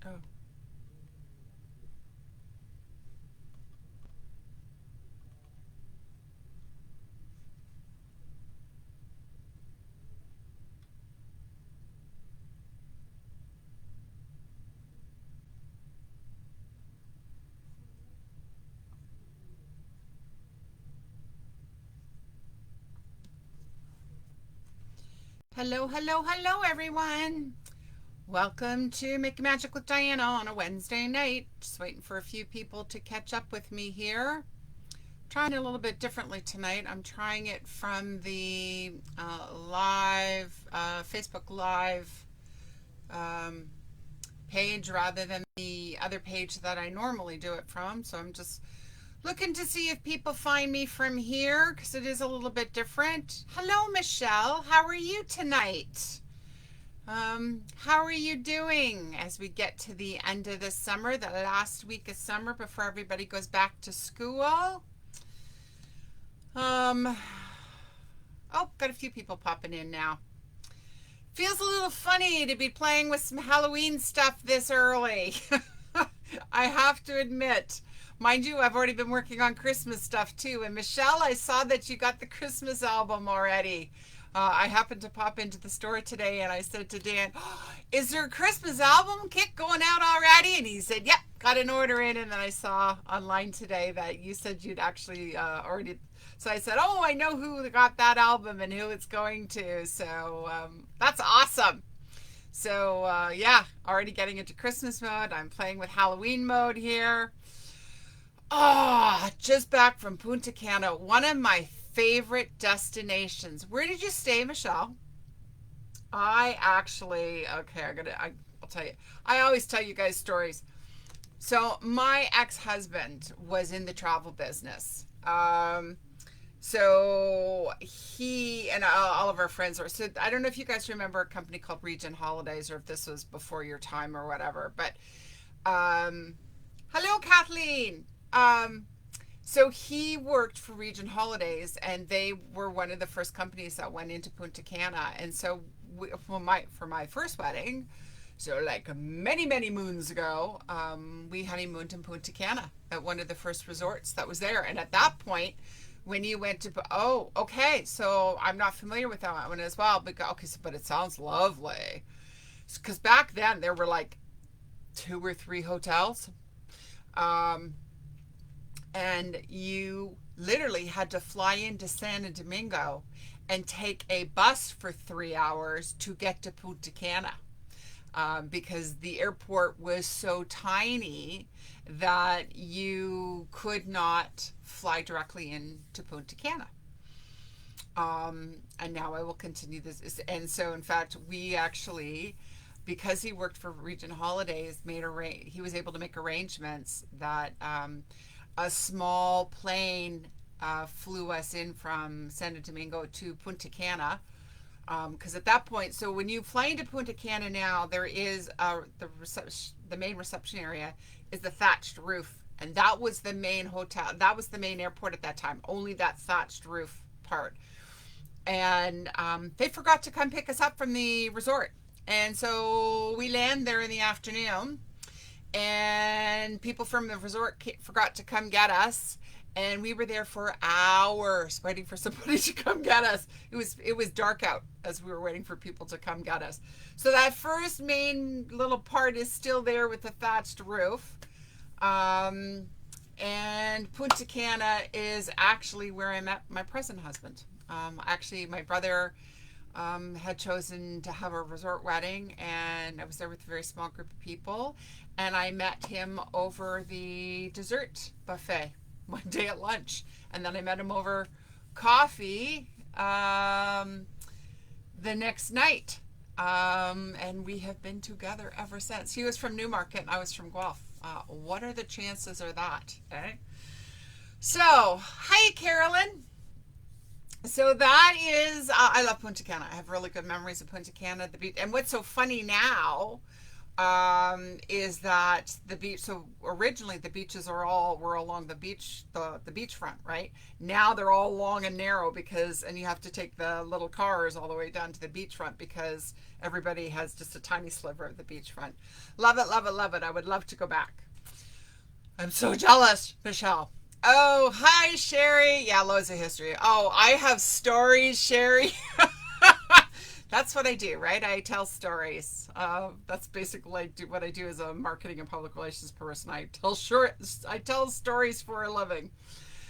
Oh. Hello, hello, hello, everyone. Welcome to Make Magic with Diana on a Wednesday night. Just waiting for a few people to catch up with me here. Trying it a little bit differently tonight. I'm trying it from the Facebook Live um, page rather than the other page that I normally do it from. So I'm just looking to see if people find me from here because it is a little bit different. Hello, Michelle. How are you tonight? How are you doing as we get to the end of the summer, the last week of summer before everybody goes back to school? Um, oh, got a few people popping in now. Feels a little funny to be playing with some Halloween stuff this early. I have to admit. Mind you, I've already been working on Christmas stuff too. And Michelle, I saw that you got the Christmas album already. I happened to pop into the store today and I said to Dan, oh, is there a Christmas album kit going out already? And he said, yep, got an order in. And then I saw online today that you said you'd actually already. So I said, oh, I know who got that album and who it's going to. So that's awesome. So yeah, already getting into Christmas mode. I'm playing with Halloween mode here. Oh, just back from Punta Cana, one of my favorite destinations. Where did you stay, Michelle? I actually, okay, I'll tell you. I always tell you guys stories. So my ex-husband was in the travel business. So he and all of our friends were. So I don't know if you guys remember a company called Regent Holidays, or if this was before your time or whatever. But um, hello, Kathleen. Um, so he worked for Regent Holidays, and they were one of the first companies that went into Punta Cana. And so for my first wedding, so like many many moons ago, we honeymooned in Punta Cana at one of the first resorts that was there. And at that point, when you went to oh okay, so I'm not familiar with that one as well. But okay, so, but it sounds lovely because back then there were like two or three hotels. Um, and you literally had to fly into Santo Domingo and take a bus for 3 hours to get to Punta Cana, because the airport was so tiny that you could not fly directly into Punta Cana. And now I will continue this. And so, in fact, we actually, because he worked for Regent Holidays, he was able to make arrangements that a small plane flew us in from Santo Domingo to Punta Cana. Because at that point, so when you fly into Punta Cana now, there is the main reception area is the thatched roof, and that was the main hotel. That was the main airport at that time. Only that thatched roof part, and they forgot to come pick us up from the resort, and so we land there in the afternoon, and people from the resort forgot to come get us, and we were there for hours waiting for somebody to come get us. It was dark out as we were waiting for people to come get us. So that first main little part is still there with the thatched roof. Um, and Punta Cana is actually where I met my present husband. Actually, my brother had chosen to have a resort wedding, and I was there with a very small group of people, and I met him over the dessert buffet one day at lunch, and then I met him over coffee the next night, and we have been together ever since. He was from Newmarket, and I was from Guelph. What are the chances of that? Eh? So, hi, Carolyn. So that is, I love Punta Cana. I have really good memories of Punta Cana, the beach. And what's so funny now, is that the beach. So originally the beaches were along the beach, the beachfront, right? Now they're all long and narrow and you have to take the little cars all the way down to the beachfront because everybody has just a tiny sliver of the beachfront. Love it, love it, love it. I would love to go back. I'm so jealous, Michelle. Oh, hi, Sherry. Yeah, loads of history. Oh, I have stories, Sherry. That's what I do, right? I tell stories. That's basically what I do as a marketing and public relations person. I tell stories for a living.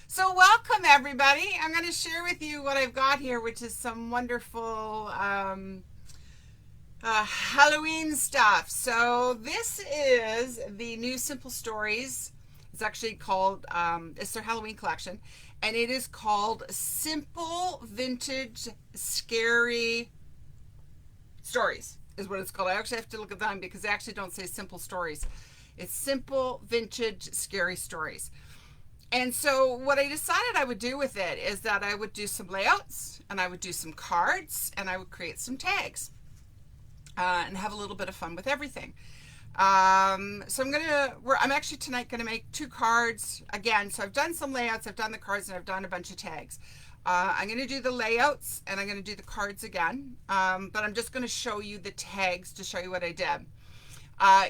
So welcome everybody. I'm going to share with you what I've got here, which is some wonderful Halloween stuff. So this is the new Simple Stories. It's actually called, it's their Halloween collection, and it is called Simple Vintage Scary Stories is what it's called. I actually have to look at them because they actually don't say simple stories. It's Simple Vintage Scary Stories. And so what I decided I would do with it is that I would do some layouts and I would do some cards and I would create some tags and have a little bit of fun with everything. So I'm actually tonight going to make 2 cards again. So I've done some layouts, I've done the cards, and I've done a bunch of tags. I'm going to do the layouts and I'm going to do the cards again. But I'm just going to show you the tags to show you what I did.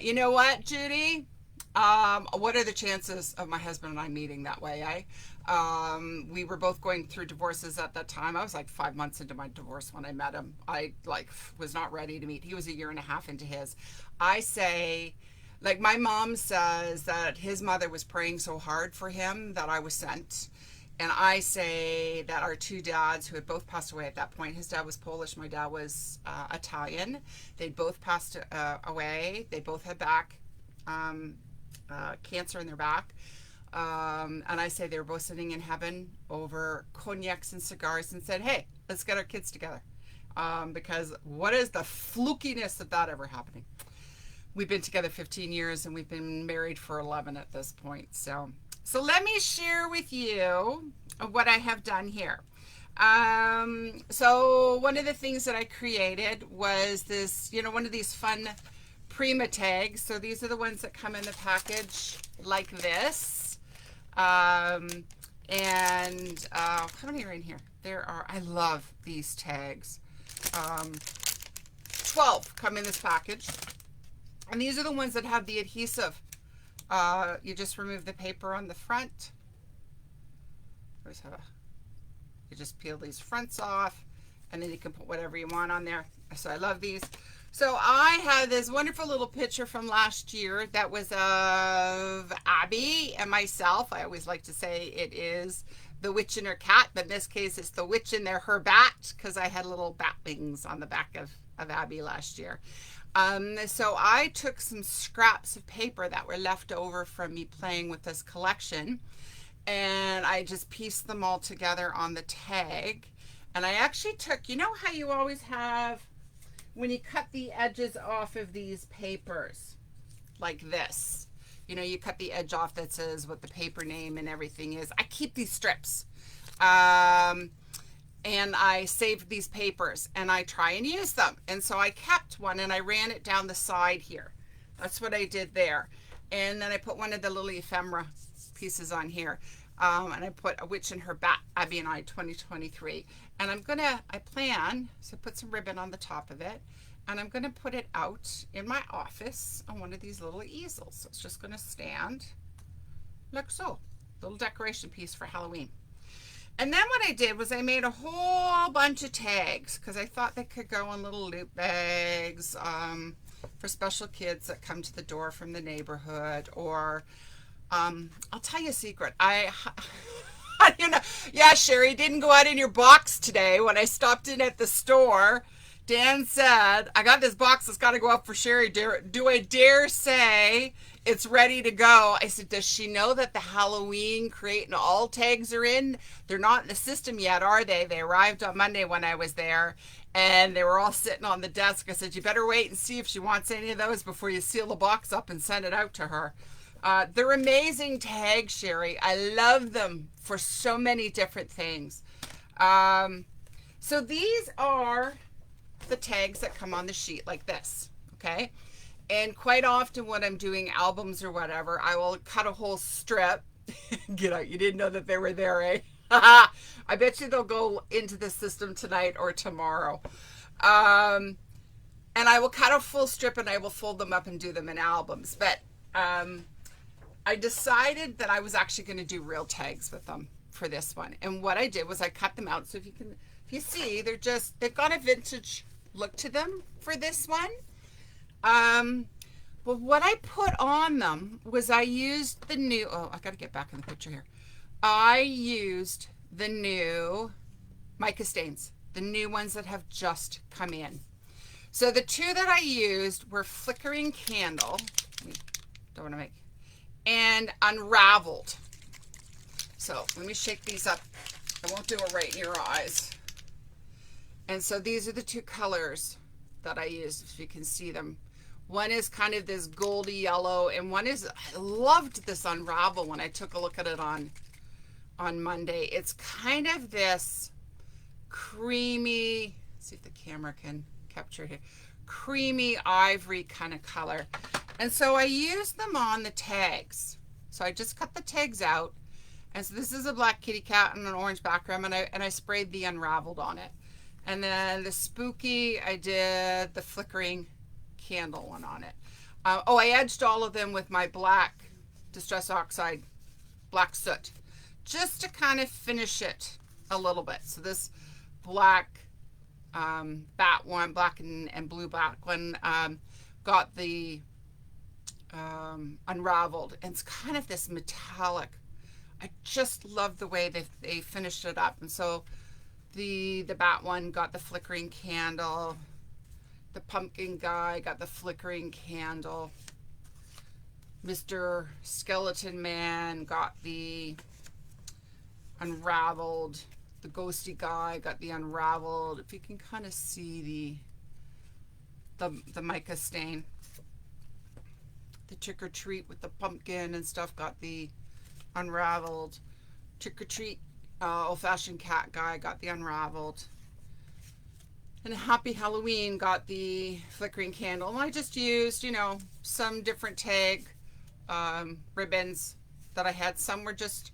You know what, Judy? What are the chances of my husband and I meeting that way? We were both going through divorces at that time. I was like 5 months into my divorce when I met him. I was not ready to meet. He was a year and a half into his. I say, like my mom says that his mother was praying so hard for him that I was sent. And I say that our 2 dads, who had both passed away at that point, his dad was Polish, my dad was Italian. They'd both passed away. They both had cancer in their back. And I say they were both sitting in heaven over cognacs and cigars and said, hey, let's get our kids together. Because what is the flukiness of that ever happening? We've been together 15 years and we've been married for 11 at this point. So let me share with you what I have done here. So one of the things that I created was this, one of these fun Prima tags. So these are the ones that come in the package like this. How many are in here? I love these tags. 12 come in this package. And these are the ones that have the adhesive. You just remove the paper on the front. You just peel these fronts off and then you can put whatever you want on there. So I love these. So I have this wonderful little picture from last year that was of Abby and myself. I always like to say it is the witch and her cat, but in this case it's the witch and her bat, because I had little bat wings on the back of Abby last year. So I took some scraps of paper that were left over from me playing with this collection, and I just pieced them all together on the tag. And I actually took, you know how you always have when you cut the edges off of these papers like this, you cut the edge off that says what the paper name and everything is. I keep these strips. And I saved these papers and I try and use them. And so I kept one and I ran it down the side here. That's what I did there. And then I put one of the little ephemera pieces on here. And I put a witch and her bat, Abby and I 2023. And I plan to put some ribbon on the top of it. And I'm going to put it out in my office on one of these little easels. So it's just going to stand like so. Little decoration piece for Halloween. And then what I did was I made a whole bunch of tags because I thought they could go in little loot bags for special kids that come to the door from the neighborhood. Or I'll tell you a secret. Yeah, Sherry, didn't go out in your box today. When I stopped in at the store, Dan said, I got this box that's got to go up for Sherry. Do I dare say it's ready to go? I said, does she know that the Halloween crate and all tags are in? They're not in the system yet, are they? They arrived on Monday when I was there, and they were all sitting on the desk. I said, you better wait and see if she wants any of those before you seal the box up and send it out to her. They're amazing tags, Sherry. I love them for so many different things. So these are the tags that come on the sheet like this, okay? And quite often when I'm doing albums or whatever, I will cut a whole strip. Get out. You didn't know that they were there, eh? I bet you they'll go into the system tonight or tomorrow. Um, and I will cut a full strip and I will fold them up and do them in albums. But I decided that I was actually going to do real tags with them for this one. And what I did was I cut them out. So if you see, they've got a vintage look to them for this one. But what I put on them was I used the new, oh, I got to get back in the picture here. I used the new mica stains, the new ones that have just come in. So the two that I used were Flickering Candle, don't want to make, and Unraveled. So let me shake these up. I won't do it right in your eyes. And so these are the two colors that I used, if you can see them. One is kind of this goldy yellow, and one is, I loved this Unravel when I took a look at it on Monday. It's kind of this creamy, let's see if the camera can capture it here, creamy ivory kind of color. And so I used them on the tags. So I just cut the tags out. And so this is a black kitty cat and an orange background, and I sprayed the Unraveled on it. And then the spooky, I did the Flickering Candle one on it. Oh, I edged all of them with my black Distress Oxide black soot, just to kind of finish it a little bit. So this black bat one, black and blue black one, got the Unraveled, and it's kind of this metallic. I just love the way they finished it up. And so the bat one got the Flickering Candle. The pumpkin guy got the Flickering Candle. Mr. Skeleton Man got the Unraveled. The ghosty guy got the Unraveled. If you can kind of see the mica stain. The Trick or Treat with the pumpkin and stuff got the Unraveled. Trick or Treat old fashioned cat guy got the Unraveled. And Happy Halloween got the Flickering Candle. And I just used, some different tag ribbons that I had. Some were just,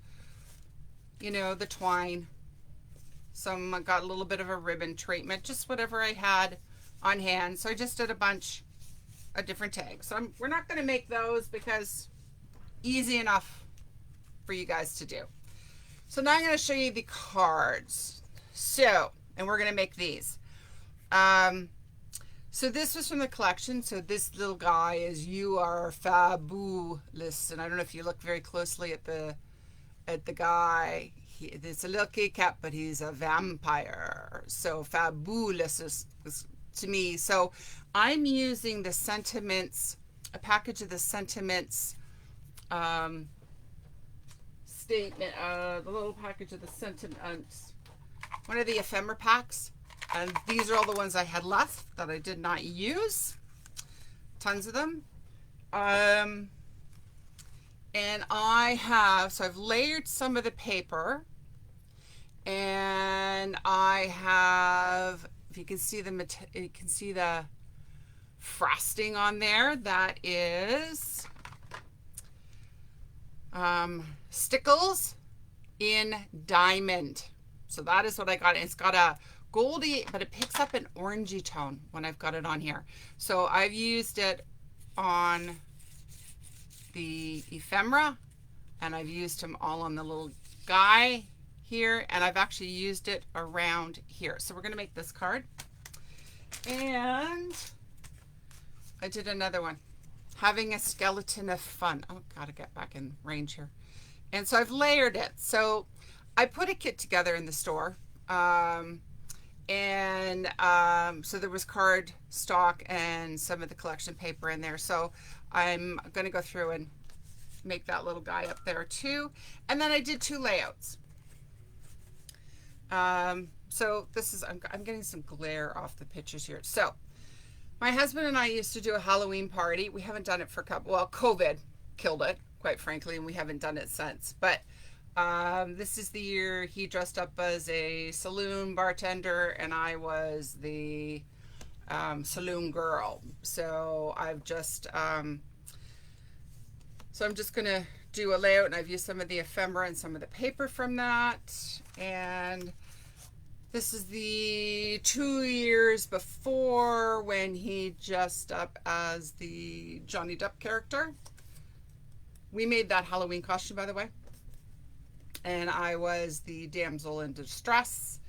the twine. Some got a little bit of a ribbon treatment, just whatever I had on hand. So I just did a bunch of different tags. So we're not going to make those because easy enough for you guys to do. So now I'm going to show you the cards. So, and we're going to make these. So this was from the collection. So this little guy is You Are Fabulous. And I don't know if you look very closely at the guy. It's a little kitty cat, but he's a vampire. So fabulous is to me. So I'm using the Sentiments, a package of the Sentiments statement, the little package of the Sentiments, one of the ephemera packs. And these are all the ones I had left that I did not use. Tons of them. And I've layered some of the paper. And I have, if you can see you can see the frosting on there. That is Stickles in Diamond. So that is what I got. It's got a goldy, but it picks up an orangey tone when I've got it on here. So I've used it on the ephemera, and I've used them all on the little guy here, and I've actually used it around here. So we're going to make this card. And I did another one, Having a Skeleton of Fun. Oh, gotta get back in range here. And so I've layered it. So I put a kit together in the store. So there was card stock and some of the collection paper in there. So I'm going to go through and make that little guy up there too. And then I did two layouts. So this is, I'm getting some glare off the pictures here. So my husband and I used to do a Halloween party. We haven't done it for COVID killed it, quite frankly, and we haven't done it since. But this is the year he dressed up as a saloon bartender, and I was the Saloon Girl. So I've just, so I'm just gonna do a layout, and I've used some of the ephemera and some of the paper from that. And this is the 2 years before when he dressed up as the Johnny Depp character. We made that Halloween costume, by the way. And I was the damsel in distress.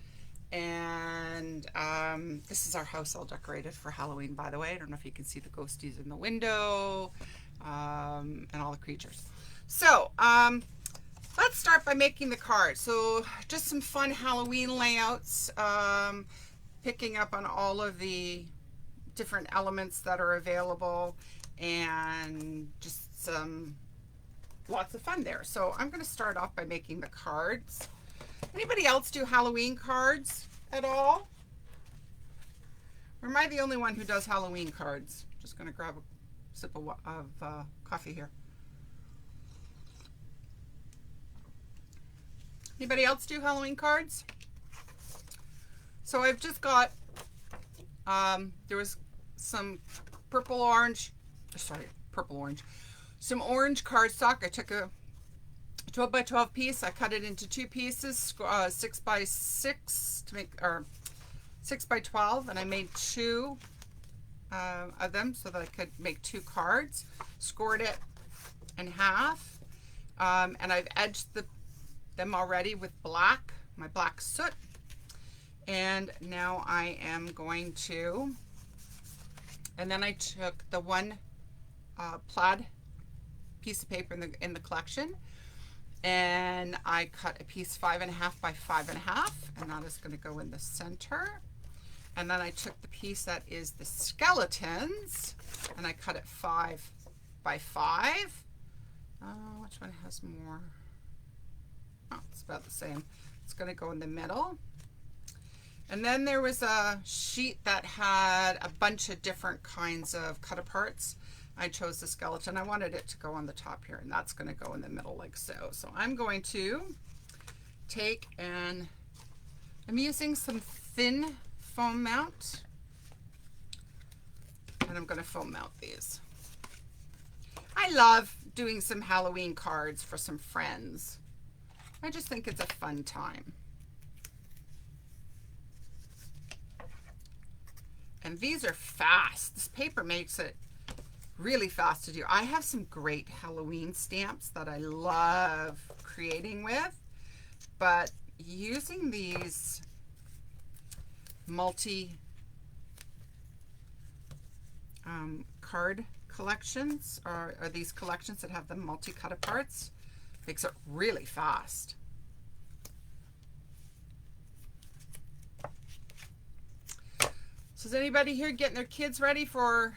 And this is our house all decorated for Halloween, by the way. I don't know if you can see the ghosties in the window, and all the creatures. So let's start by making the card. So just some fun Halloween layouts, picking up on all of the different elements that are available, and just some lots of fun there. So I'm going to start off by making the cards. Anybody else do Halloween cards at all? Or am I the only one who does Halloween cards? Just going to grab a sip of coffee here. Anybody else do Halloween cards? So I've just got, there was some purple orange, some orange cardstock. I took a 12 by 12 piece. I cut it into 2 pieces, 6 by 6 to make, or 6 by 12, and I made 2 of them so that I could make 2 cards. Scored it in half, and I've edged them already with black, my black soot. And now I am going to, and then I took the one plaid piece of paper in the collection, and I cut a piece 5.5 by 5.5, and that is going to go in the center. And then I took the piece that is the skeletons, and I cut it 5 by 5. Which one has more? Oh, it's about the same. It's going to go in the middle. And then there was a sheet that had a bunch of different kinds of cut aparts. I chose the skeleton. I wanted it to go on the top here, and that's going to go in the middle like so. So I'm going to take, and I'm using some thin foam mount, and I'm going to foam mount these. I love doing some Halloween cards for some friends. I just think it's a fun time. And these are fast. This paper makes it really fast to do. I have some great Halloween stamps that I love creating with, but using these multi card collections, or these collections that have the multi cut aparts, makes it really fast. So is anybody here getting their kids ready for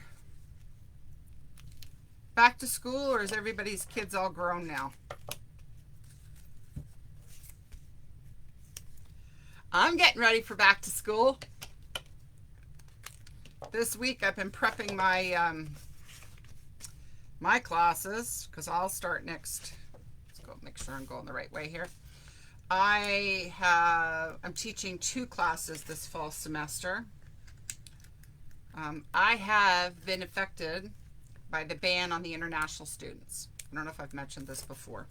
back to school, or is everybody's kids all grown now? I'm getting ready for back to school. This week I've been prepping my my classes, because I'll start next. Let's go make sure I'm going the right way here. I'm teaching 2 classes this fall semester. I have been affected by the ban on the international students. I don't know if I've mentioned this before.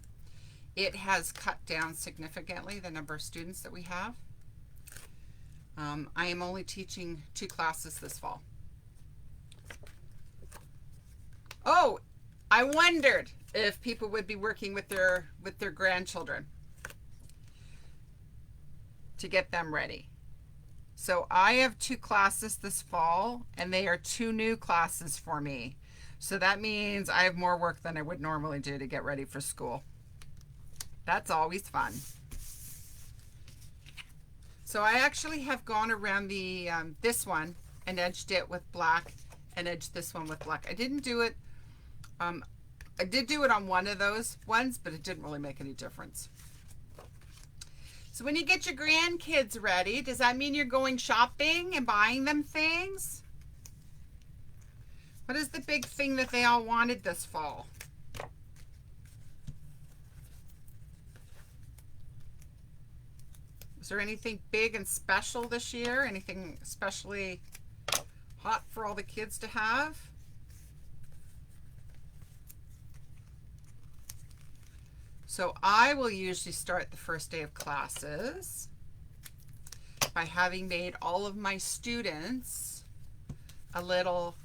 It has cut down significantly the number of students that we have. I am only teaching 2 classes this fall. Oh, I wondered if people would be working with their grandchildren to get them ready. So I have 2 classes this fall, and they are 2 new classes for me. So that means I have more work than I would normally do to get ready for school. That's always fun. So I actually have gone around the this one and edged it with black, and edged this one with black. I didn't do it, I did do it on one of those ones, but it didn't really make any difference. So when you get your grandkids ready, does that mean you're going shopping and buying them things? What is the big thing that they all wanted this fall? Is there anything big and special this year? Anything especially hot for all the kids to have. So I will usually start the first day of classes by having made all of my students a little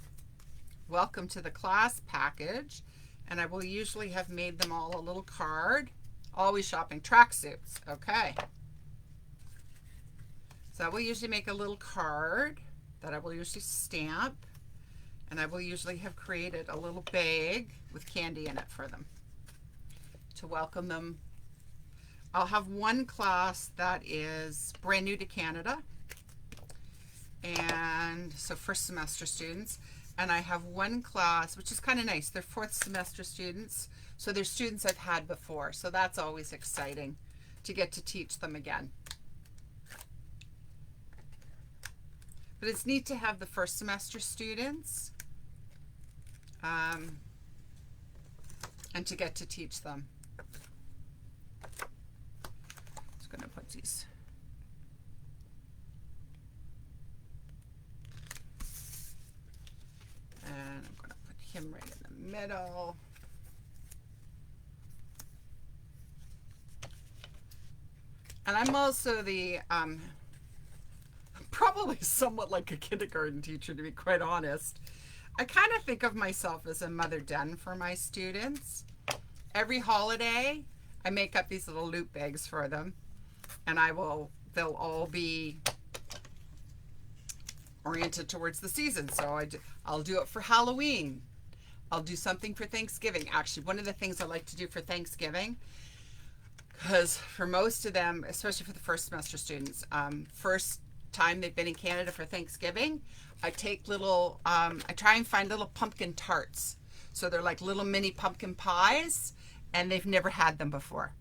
welcome to the class package, and I will usually have made them all a little card. Always shopping tracksuits, okay. So I will usually make a little card that I will usually stamp, and I will usually have created a little bag with candy in it for them to welcome them. I'll have one class that is brand new to Canada, and so first semester students, and I have one class which is kind of nice. They're fourth semester students, so they're students I've had before, so that's always exciting to get to teach them again. But it's neat to have the first semester students and to get to teach them. Just going to put these. And I'm going to put him right in the middle. And I'm also the probably somewhat like a kindergarten teacher, to be quite honest. I kind of think of myself as a mother den for my students. Every holiday, I make up these little loot bags for them, and they'll all be oriented towards the season. So I'll do it for Halloween. I'll do something for Thanksgiving. Actually, one of the things I like to do for Thanksgiving, because for most of them, especially for the first semester students, first time they've been in Canada for Thanksgiving, I take little, I try and find little pumpkin tarts. So they're like little mini pumpkin pies, and they've never had them before.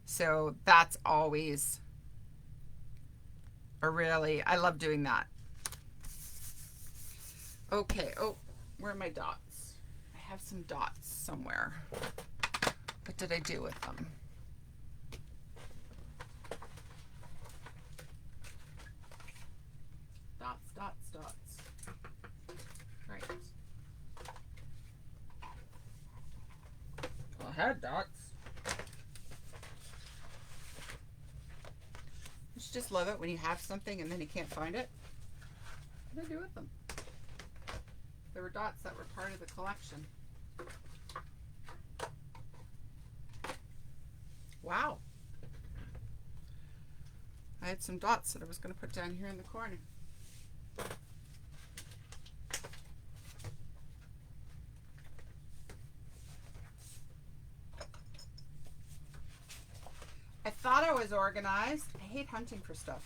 So that's always I love doing that. Okay, oh, where are my dots? I have some dots somewhere. What did I do with them? Dots. Right. Well, I had dots. You just love it when you have something and then you can't find it. What did I do with them? There were dots that were part of the collection. Wow. I had some dots that I was going to put down here in the corner. I thought I was organized. I hate hunting for stuff.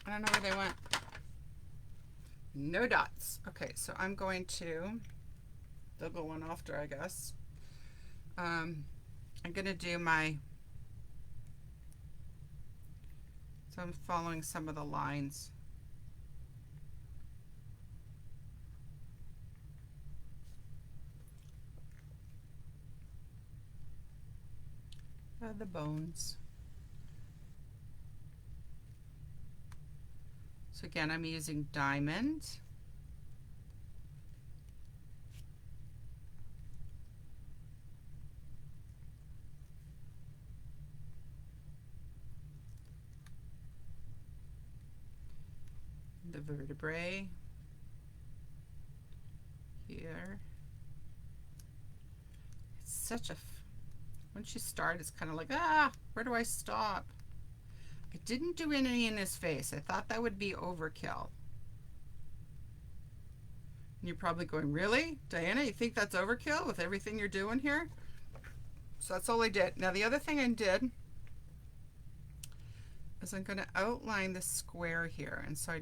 I don't know where they went. No dots. Okay, so I'm going to, they'll go one after, I guess. I'm going to do so I'm following some of the lines. The bones. So again, I'm using diamond. The vertebrae here. It's such a, once you start, it's kind of like, where do I stop? I didn't do any in his face. I thought that would be overkill. And you're probably going, really? Diana, you think that's overkill with everything you're doing here? So that's all I did. Now the other thing I did is I'm going to outline the square here. And so I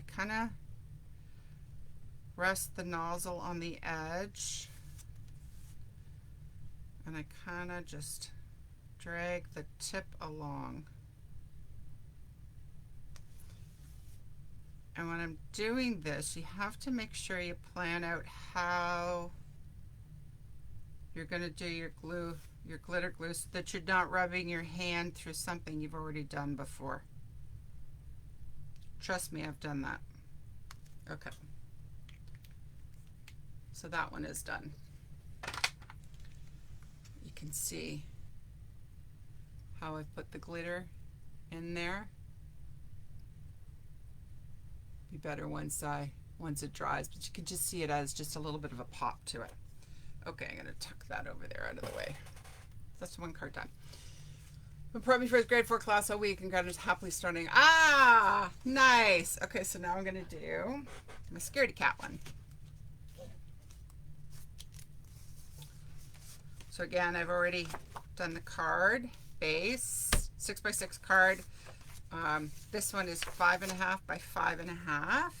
kind of rest the nozzle on the edge. And I kind of just drag the tip along. And when I'm doing this, you have to make sure you plan out how you're going to do your glue, your glitter glue, so that you're not rubbing your hand through something you've already done before. Trust me, I've done that. Okay. So that one is done. You can see how I put the glitter in there. Be better once it dries, but you can just see it as just a little bit of a pop to it. Okay, I'm gonna tuck that over there out of the way. That's one card done. Been prepping for his grade 4 class all week and got it happily starting. Ah, nice. Okay, so now I'm gonna do my scaredy cat one. So again, I've already done the card base, 6x6 card. This one is 5.5 by 5.5.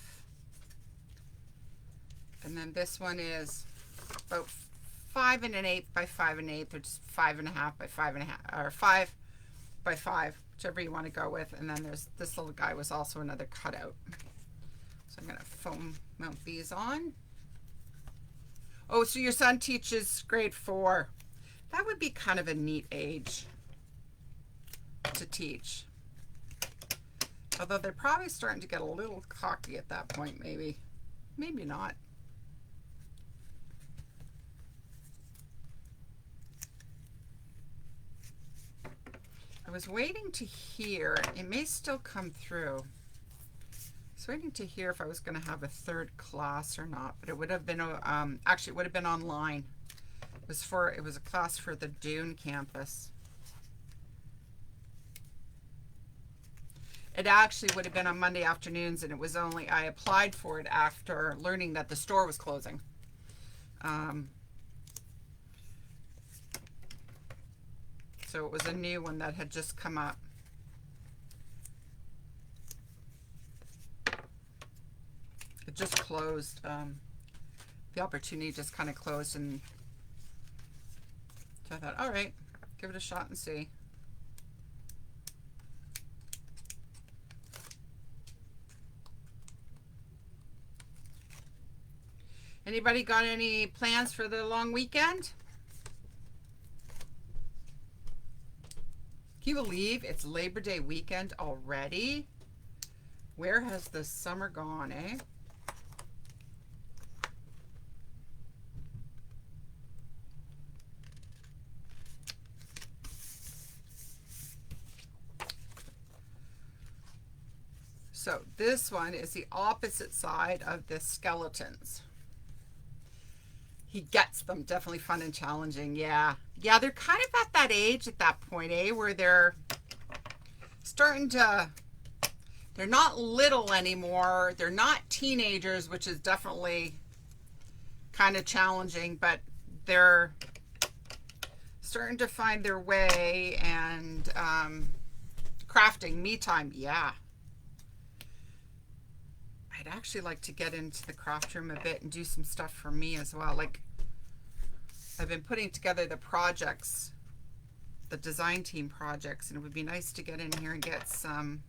And then this one is about 5 1/8 by 5 1/8, or just 5.5 by 5.5, or 5 by 5, whichever you want to go with. And then there's this little guy was also another cutout. So I'm going to foam mount these on. Oh, so your son teaches grade 4. That would be kind of a neat age to teach. Although they're probably starting to get a little cocky at that point, maybe. Maybe not. I was waiting to hear, it may still come through. I was waiting to hear if I was going to have a third class or not, but it would have been, actually it would have been online. It was a class for the Dune campus. It actually would have been on Monday afternoons, and it was only, I applied for it after learning that the store was closing. So it was a new one that had just come up. It just closed. The opportunity just kind of closed, and so I thought, all right, give it a shot and see. Anybody got any plans for the long weekend? Can you believe it's Labor Day weekend already? Where has the summer gone, eh? So this one is the opposite side of the skeletons. He gets them. Definitely fun and challenging. Yeah. Yeah, they're kind of at that age at that point, eh? Where they're starting to, they're not little anymore. They're not teenagers, which is definitely kind of challenging, but they're starting to find their way. And crafting, me time, yeah. I'd actually like to get into the craft room a bit and do some stuff for me as well. Like, I've been putting together the projects, the design team projects, and it would be nice to get in here and get some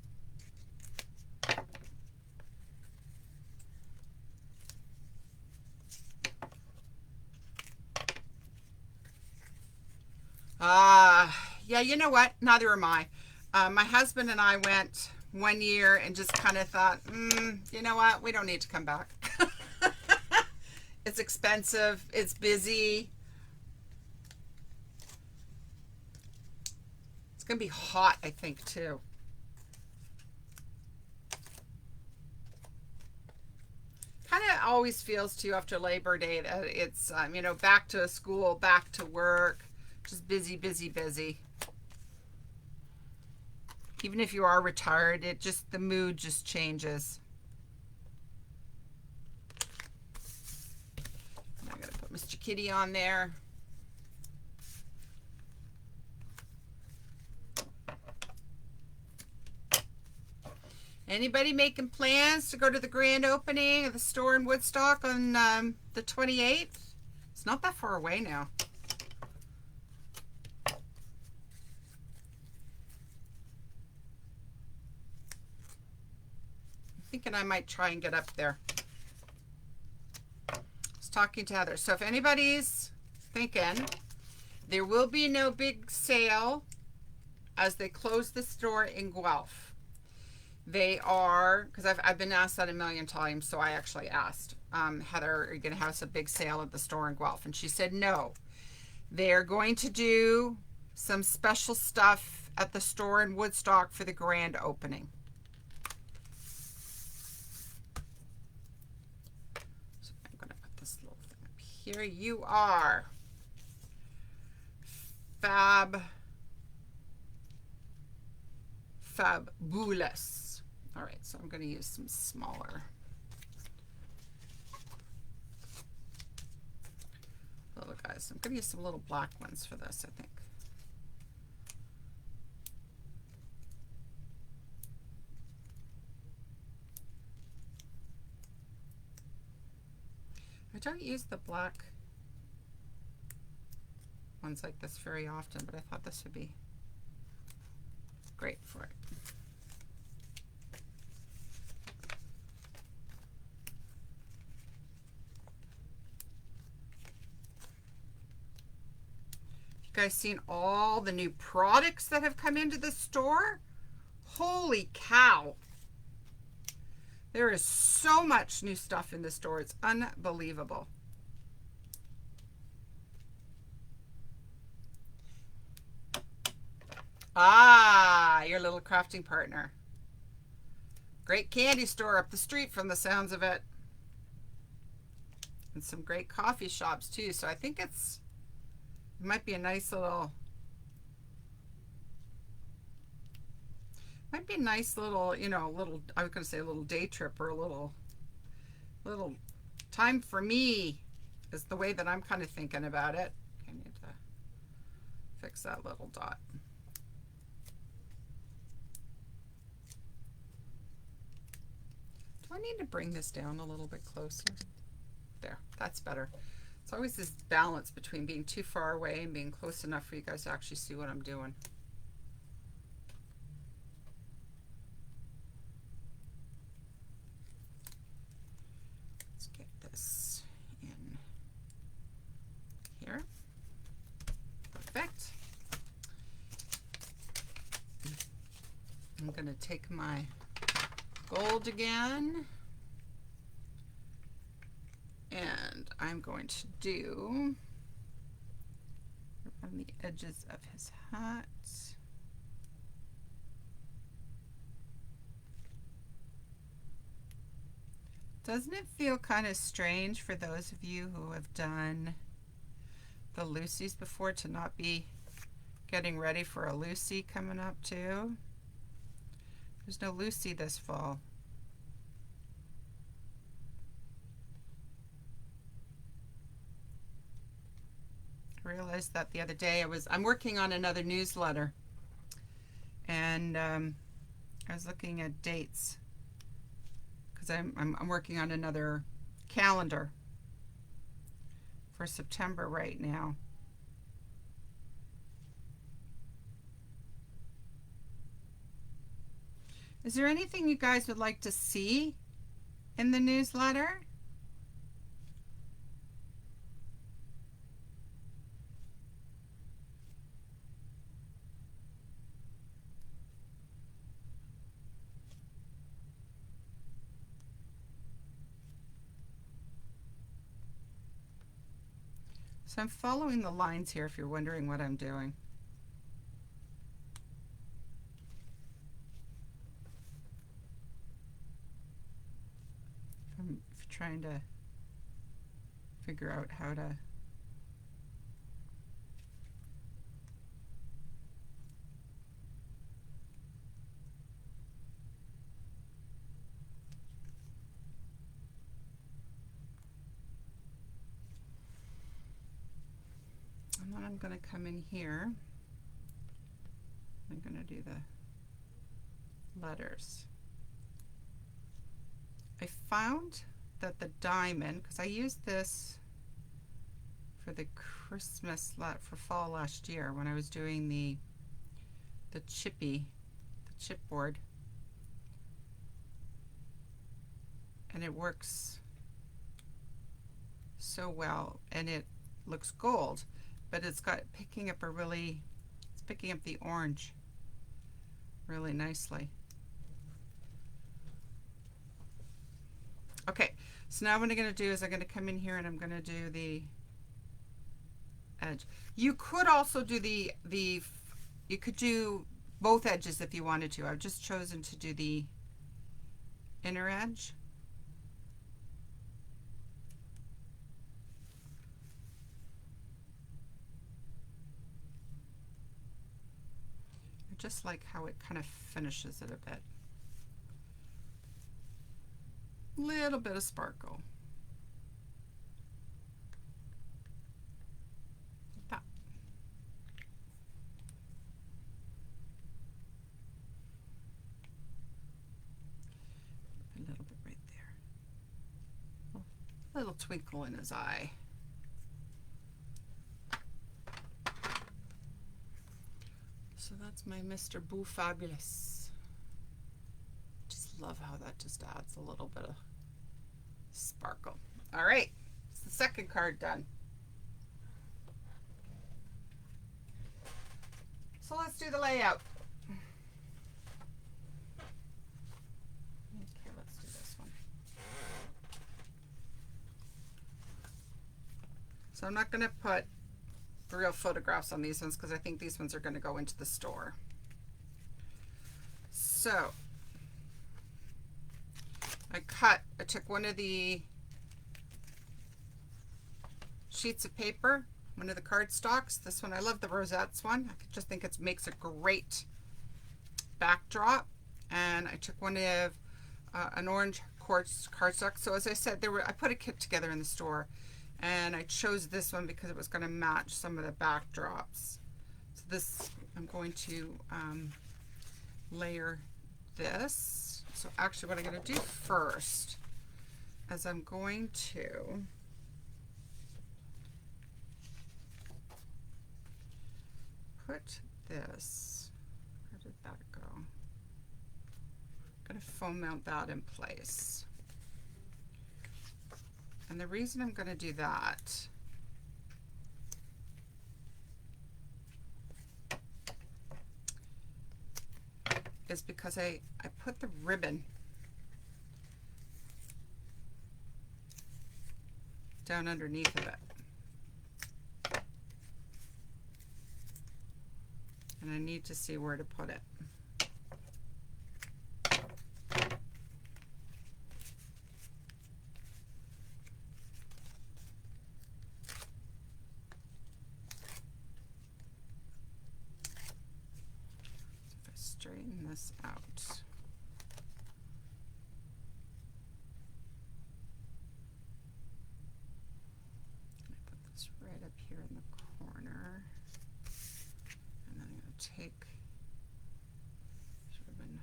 yeah, you know what? Neither am I. My husband and I went one year and just kind of thought, you know what? We don't need to come back. It's expensive. It's busy. It's going to be hot, I think, too. Kind of always feels too after Labor Day that it's, you know, back to school, back to work, just busy, busy, busy. Even if you are retired, it just, the mood just changes. And I'm going to put Mr. Kitty on there. Anybody making plans to go to the grand opening of the store in Woodstock on the 28th? It's not that far away now. I thinking I might try and get up there. I was talking to Heather. So if anybody's thinking, there will be no big sale as they close the store in Guelph. They are, because I've been asked that a million times, so I actually asked Heather, are you going to have a big sale at the store in Guelph? And she said no. They're going to do some special stuff at the store in Woodstock for the grand opening. So I'm going to put this little thing up here. You are fabulous. All right, so I'm going to use some smaller little guys. I'm going to use some little black ones for this, I think. I don't use the black ones like this very often, but I thought this would be great for it. You guys seen all the new products that have come into the store? Holy cow. There is so much new stuff in the store. It's unbelievable. Ah, your little crafting partner. Great candy store up the street from the sounds of it. And some great coffee shops too. So I think it might be a nice little, you know, I was going to say a little day trip, or a little time for me is the way that I'm kind of thinking about it. I need to fix that little dot. Do I need to bring this down a little bit closer? There, that's better. It's always this balance between being too far away and being close enough for you guys to actually see what I'm doing. Let's get this in here. Perfect. I'm going to take my gold again, and I'm going to do on the edges of his hat. Doesn't it feel kind of strange for those of you who have done the Lucy's before to not be getting ready for a Lucy coming up too? There's no Lucy this fall. I realized that the other day. I'm working on another newsletter, and I was looking at dates because I'm working on another calendar for September right now. Is there anything you guys would like to see in the newsletter? So I'm following the lines here if you're wondering what I'm doing. I'm trying to figure out how to and then I'm going to come in here. I'm going to do the letters. I found that the diamond, because I used this for the Christmas for fall last year when I was doing the chipboard. and it works so well, and it looks gold, but it's picking up the orange really nicely. Okay, so now what I'm going to do is I'm going to come in here and I'm going to do the edge. You could also do you could do both edges if you wanted to. I've just chosen to do the inner edge. I just like how it kind of finishes it a bit. Little bit of sparkle. Like that. A little bit right there. A little twinkle in his eye. So that's my Mr. Boo Fabulous. Just love how that just adds a little bit of sparkle. All right, it's the second card done. So let's do the layout. Okay, let's do this one. So I'm not going to put real photographs on these ones because I think these ones are going to go into the store. So I took one of the sheets of paper, one of the cardstocks. This one, I love the rosettes one. I just think it makes a great backdrop. And I took one of an orange cardstock. So as I said, I put a kit together in the store, and I chose this one because it was going to match some of the backdrops. So this, I'm going to layer this. So actually what I'm going to do first is I'm going to put this, where did that go? I'm going to foam mount that in place. And the reason I'm going to do that is because I put the ribbon down underneath of it. And I need to see where to put it. Straighten this out. I put this right up here in the corner, and then I'm going to take this ribbon.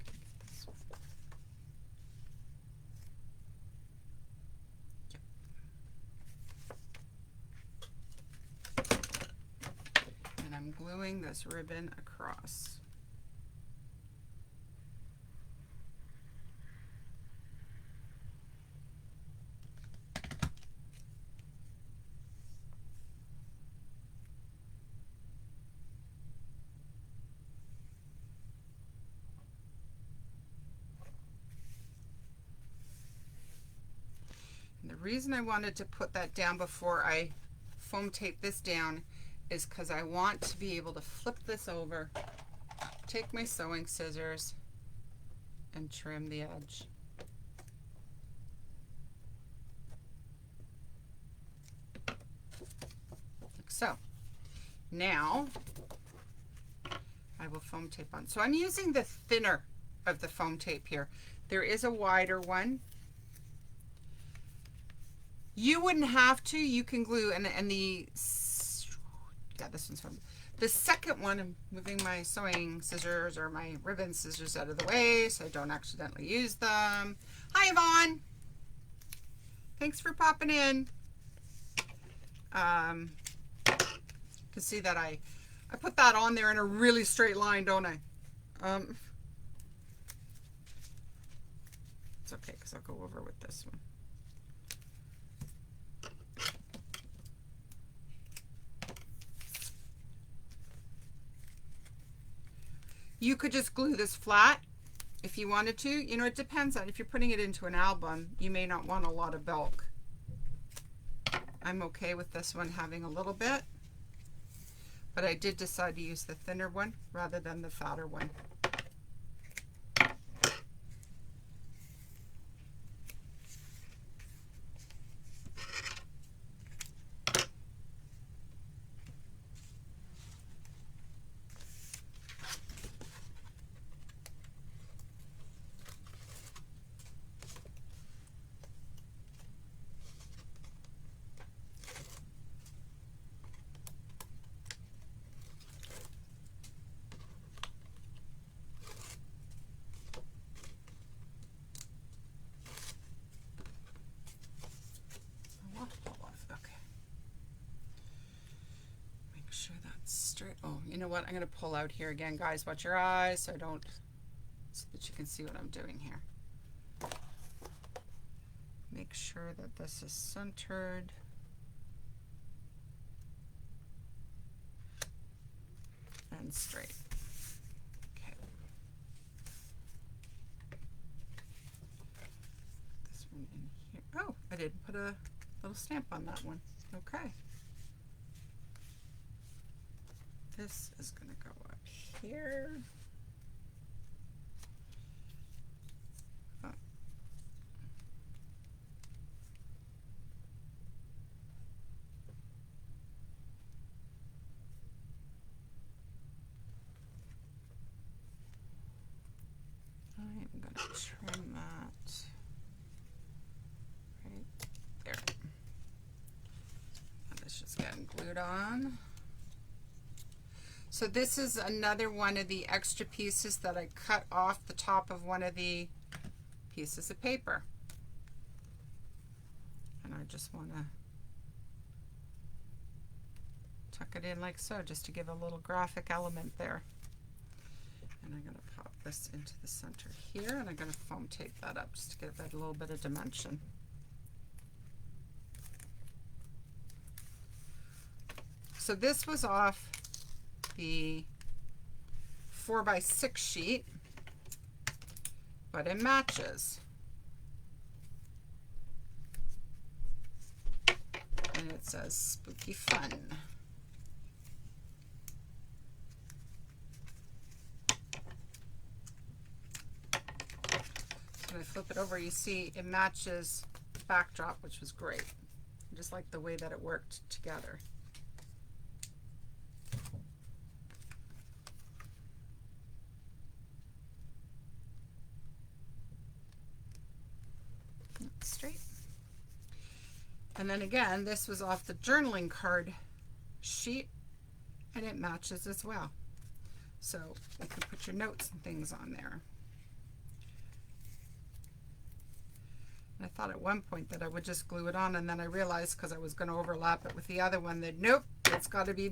Get this one. Yep. And I'm gluing this ribbon across. And the reason I wanted to put that down before I foam tape this down is because I want to be able to flip this over, take my sewing scissors, and trim the edge. Like so. Now I will foam tape on. So I'm using the thinner of the foam tape here. There is a wider one. You wouldn't have to. You can glue, and the yeah, this one's fun. The second one, I'm moving my sewing scissors or my ribbon scissors out of the way so I don't accidentally use them. Hi, Yvonne. Thanks for popping in. You can see that I put that on there in a really straight line, don't I? It's okay because I'll go over with this one. You could just glue this flat if you wanted to. You know, it depends on if you're putting it into an album, you may not want a lot of bulk. I'm okay with this one having a little bit, but I did decide to use the thinner one rather than the fatter one. Sure that's straight. Oh, you know what? I'm going to pull out here again, guys. Watch your eyes so that you can see what I'm doing here. Make sure that this is centered. And straight. Okay. This one in here. Oh, I didn't put a little stamp on that one. Okay. This is going to go up here. Oh. I'm going to trim that right there. And it's just getting glued on. So this is another one of the extra pieces that I cut off the top of one of the pieces of paper. And I just want to tuck it in like so, just to give a little graphic element there. And I'm going to pop this into the center here, and I'm going to foam tape that up just to give that a little bit of dimension. So this was off the 4x6 sheet, but it matches. And it says Spooky Fun. So when I flip it over, you see it matches the backdrop, which was great. I just like the way that it worked together. Straight. And then again, this was off the journaling card sheet, and it matches as well. So you can put your notes and things on there. And I thought at one point that I would just glue it on, and then I realized because I was going to overlap it with the other one that nope, it's got to be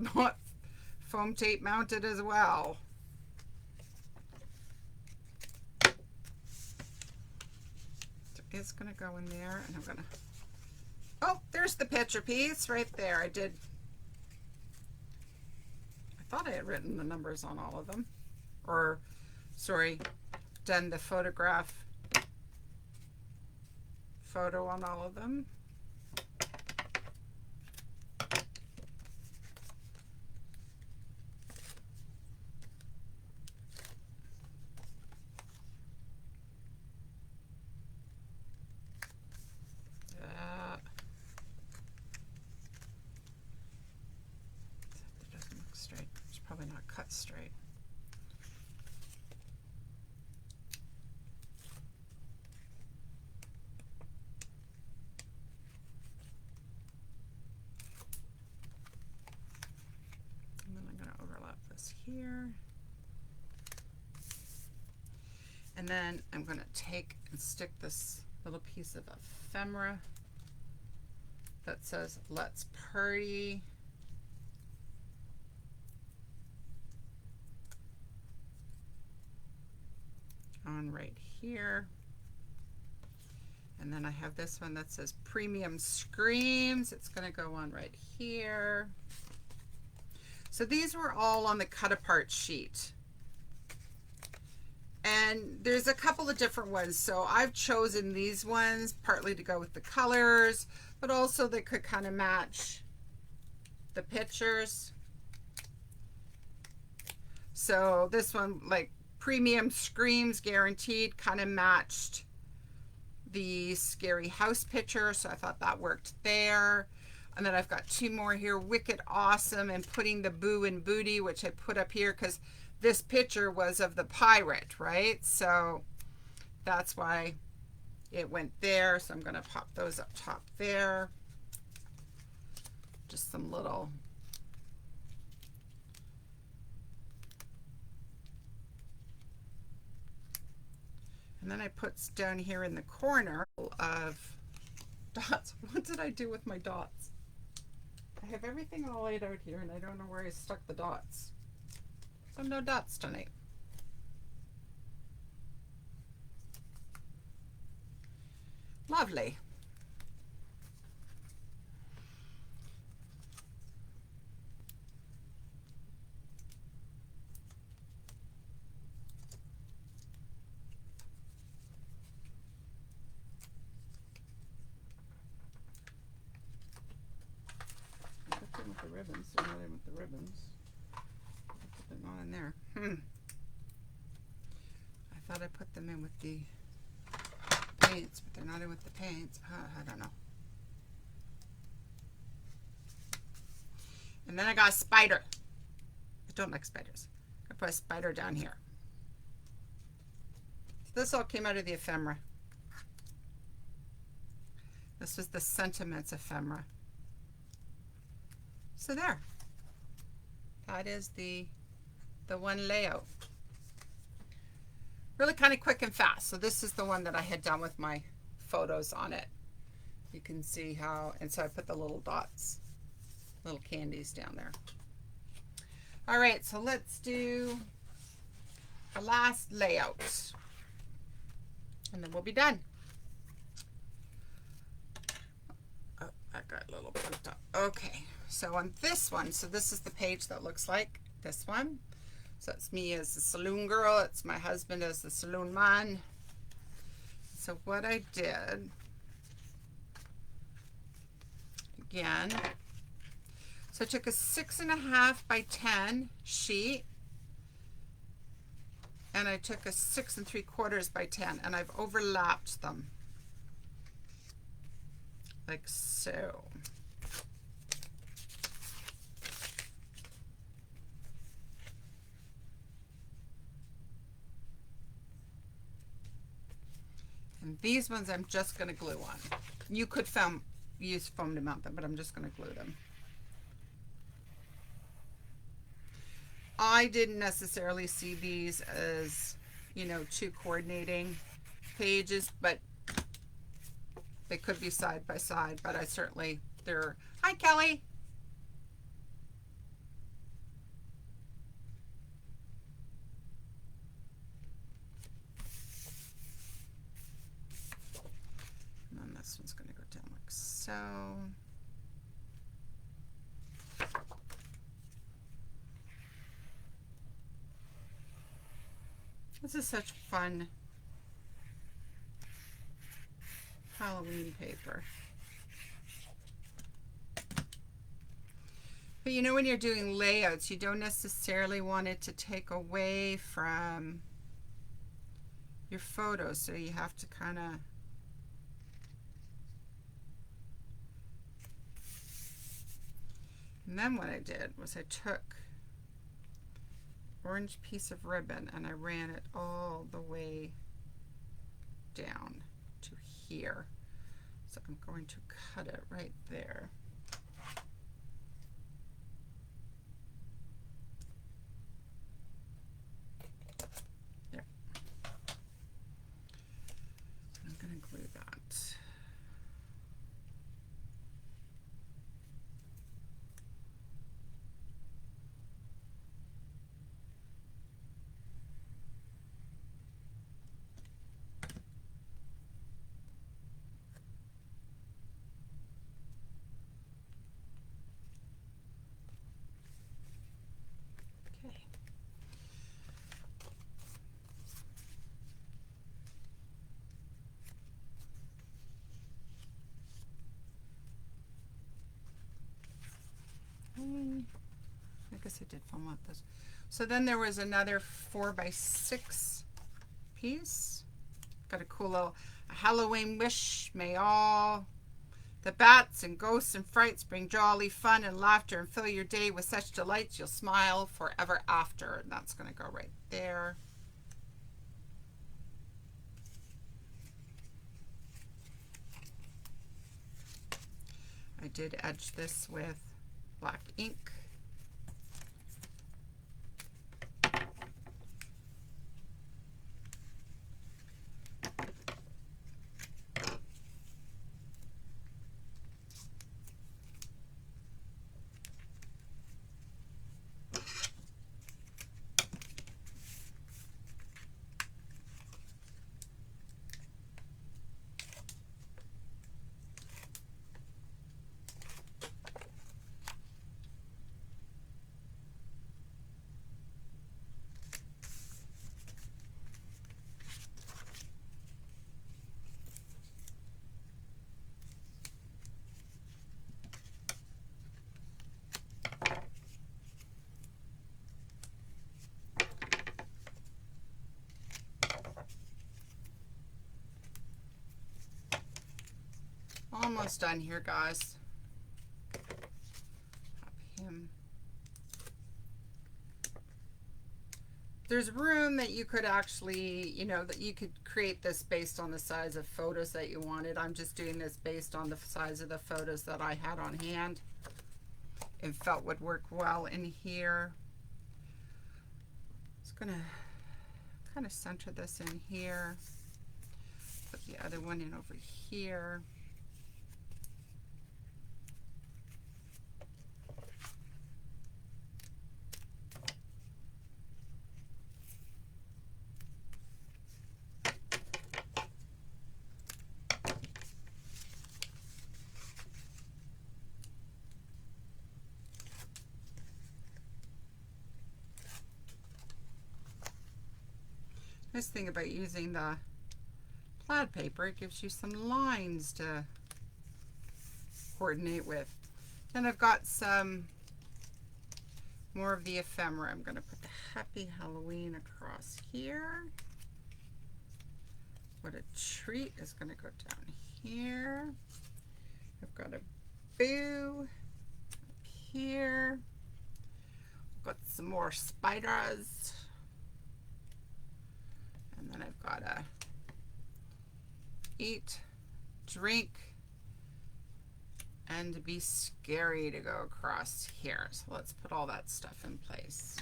foam tape mounted as well. It's going to go in there, and I'm going to, oh, there's the picture piece right there. I thought I had written the numbers on all of them, or sorry, done the photo on all of them. Probably not cut straight. And then I'm going to overlap this here. And then I'm going to take and stick this little piece of ephemera that says "Let's Party." On right here. And then I have this one that says Premium Screams. It's going to go on right here. So these were all on the cut apart sheet. And there's a couple of different ones. So I've chosen these ones partly to go with the colors, but also they could kind of match the pictures. So this one, like Premium Screams Guaranteed, kind of matched the Scary House picture, so I thought that worked there. And then I've got two more here, Wicked Awesome and Putting the Boo in Booty, which I put up here because this picture was of the pirate, right? So that's why it went there. So I'm going to pop those up top there. Just some little and then I put down here in the corner of dots. What did I do with my dots? I have everything all laid out here and I don't know where I stuck the dots. So no dots tonight. Lovely. With the ribbons, they're not in with the ribbons. They're not in there. I thought I put them in with the paints, but they're not in with the paints. I don't know. And then I got a spider. I don't like spiders. I put a spider down here. This all came out of the ephemera. This was the Sentiments ephemera. So there. That is the one layout. Really kind of quick and fast. So this is the one that I had done with my photos on it. You can see how, and so I put the little dots, little candies down there. All right, so let's do the last layout. And then we'll be done. Oh, I got a little bumped up. Okay, so on this one, so this is the page that looks like this one. So it's me as the saloon girl, it's my husband as the saloon man. So what I did, again, so I took a 6.5 by 10 sheet, and I took a 6 3/4 by 10, and I've overlapped them like so. And these ones I'm just going to glue on. You could use foam to mount them, but I'm just going to glue them. I didn't necessarily see these as, you know, two coordinating pages, but they could be side by side, but I certainly, they're, hi Kelly. And then this one's going to go down like so. This is such fun Halloween paper. But you know, when you're doing layouts, you don't necessarily want it to take away from your photos, so you have to kind of and then what I did was I took orange piece of ribbon and I ran it all the way down to here. So I'm going to cut it right there. There. I'm going to glue that. guess I did film out this. So then there was another 4x6 piece. Got a cool little Halloween wish. May all the bats and ghosts and frights bring jolly fun and laughter and fill your day with such delights you'll smile forever after. And that's going to go right there. I did edge this with black ink. Almost done here, guys. Have him. There's room that you could actually, you know, that you could create this based on the size of photos that you wanted. I'm just doing this based on the size of the photos that I had on hand and felt would work well in here. Just gonna kind of center this in here. Put the other one in over here. Nice thing about using the plaid paper, it gives you some lines to coordinate with. Then I've got some more of the ephemera. I'm going to put the Happy Halloween across here. What a treat is going to go down here. I've got a boo up here. I've got some more spiders. And then I've got a eat, drink, and be scary to go across here. So let's put all that stuff in place.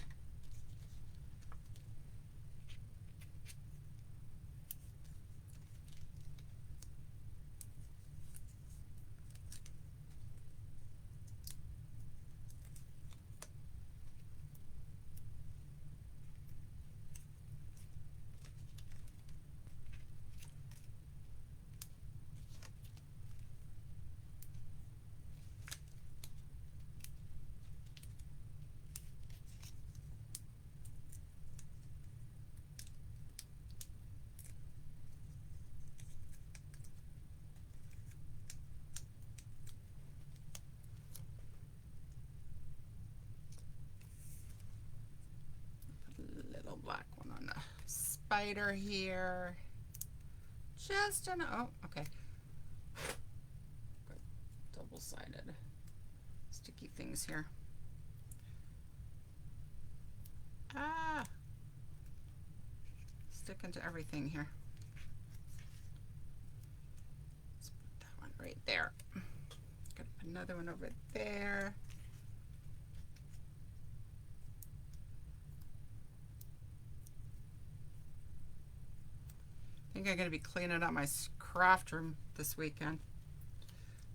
Black one on the spider here. Just an, oh, okay. Got double-sided sticky things here. Ah, sticking to everything here. Let's put that one right there. Gonna put another one over there. I think I'm going to be cleaning up my craft room this weekend.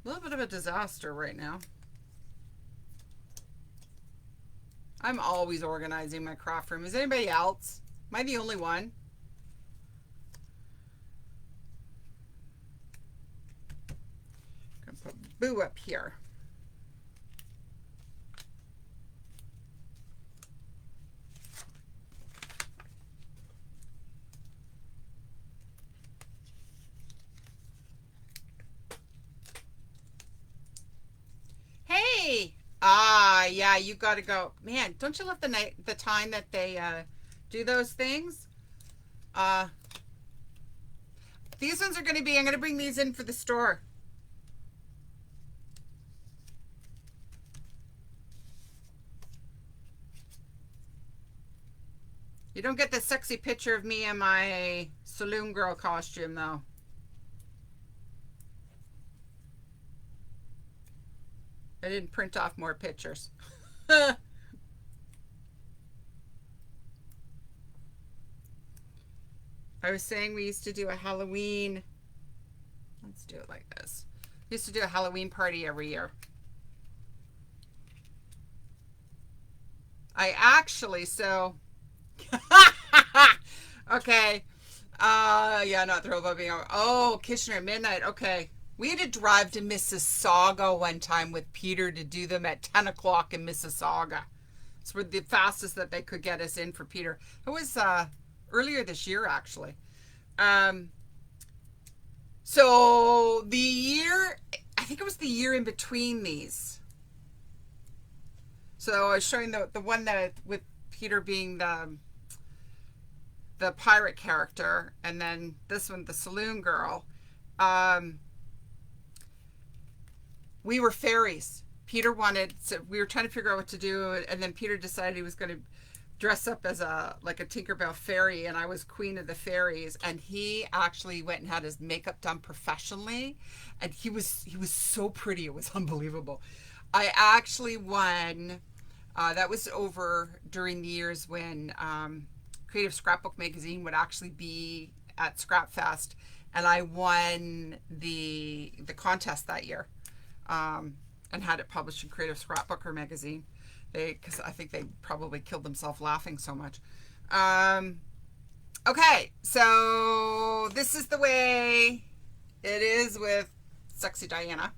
A little bit of a disaster right now. I'm always organizing my craft room. Is anybody else? Am I the only one? I'm going to put Boo up here. yeah, you got to go. Man, don't you love the time that they do those things? Uh, these ones are going to be, I'm going to bring these in for the store. You don't get the sexy picture of me in my saloon girl costume, though. I didn't print off more pictures. I was saying we used to do a Halloween. Let's do it like this. We used to do a Halloween party every year. I actually, so okay. Yeah, not thrilled about being over. Oh, Kitchener at midnight. Okay. We had to drive to Mississauga one time with Peter to do them at 10 o'clock in Mississauga. It's the fastest that they could get us in for Peter. It was earlier this year, actually. So the year, I think it was the year in between these. So I was showing the one that with Peter being the pirate character, and then this one, the saloon girl. We were fairies. Peter wanted, so we were trying to figure out what to do, and then Peter decided he was going to dress up as like a Tinkerbell fairy, and I was queen of the fairies, and he actually went and had his makeup done professionally, and he was so pretty, it was unbelievable. I actually won. That was over during the years when Creative Scrapbook magazine would actually be at Scrapfest, and I won the contest that year. And had it published in Creative Scrapbooker magazine. Because I think they probably killed themselves laughing so much. Okay, so this is the way it is with Sexy Diana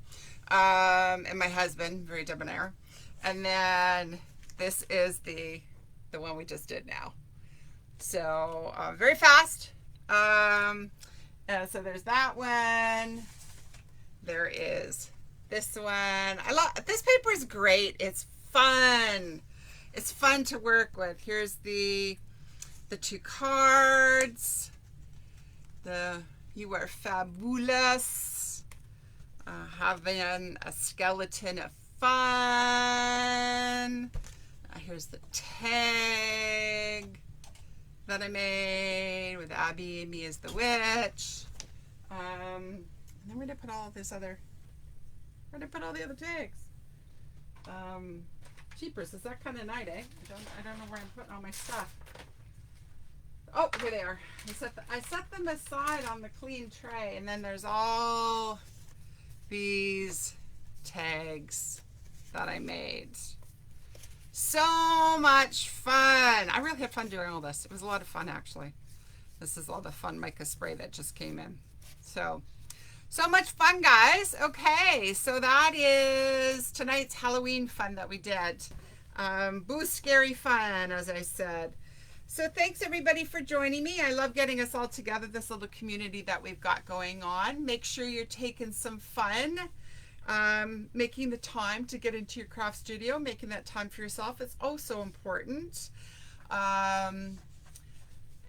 and my husband, very debonair. And then this is the one we just did now. So very fast. So there's that one. There is this one. I love this paper. Is great. It's fun. It's fun to work with. Here's the two cards. You are fabulous. Having a skeleton of fun. Here's the tag that I made with Abby and me as the witch. And then where did I put all this other? Where did I put all the other tags? Cheapers, is that kind of night, eh? I don't know where I'm putting all my stuff. Oh, here they are. I set them aside on the clean tray, and then there's all these tags that I made. So much fun. I really had fun doing all this. It was a lot of fun, actually. This is all the fun mica spray that just came in. So much fun, guys. Okay, so that is tonight's Halloween fun that we did. Boo scary fun, as I said. So thanks everybody for joining me. I love getting us all together, this little community that we've got going on. Make sure you're taking some fun, making the time to get into your craft studio, making that time for yourself. It's oh so important.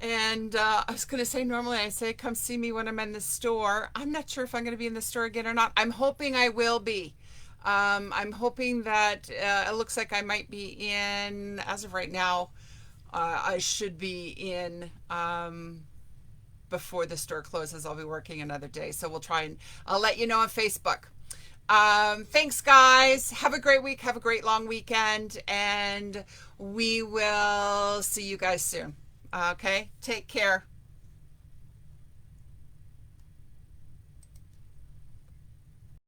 And I was going to say, normally I say, come see me when I'm in the store. I'm not sure if I'm going to be in the store again or not. I'm hoping I will be. I'm hoping that it looks like I might be in, as of right now, I should be in before the store closes. I'll be working another day. So we'll try and I'll let you know on Facebook. Thanks, guys. Have a great week. Have a great long weekend. And we will see you guys soon. Okay, take care.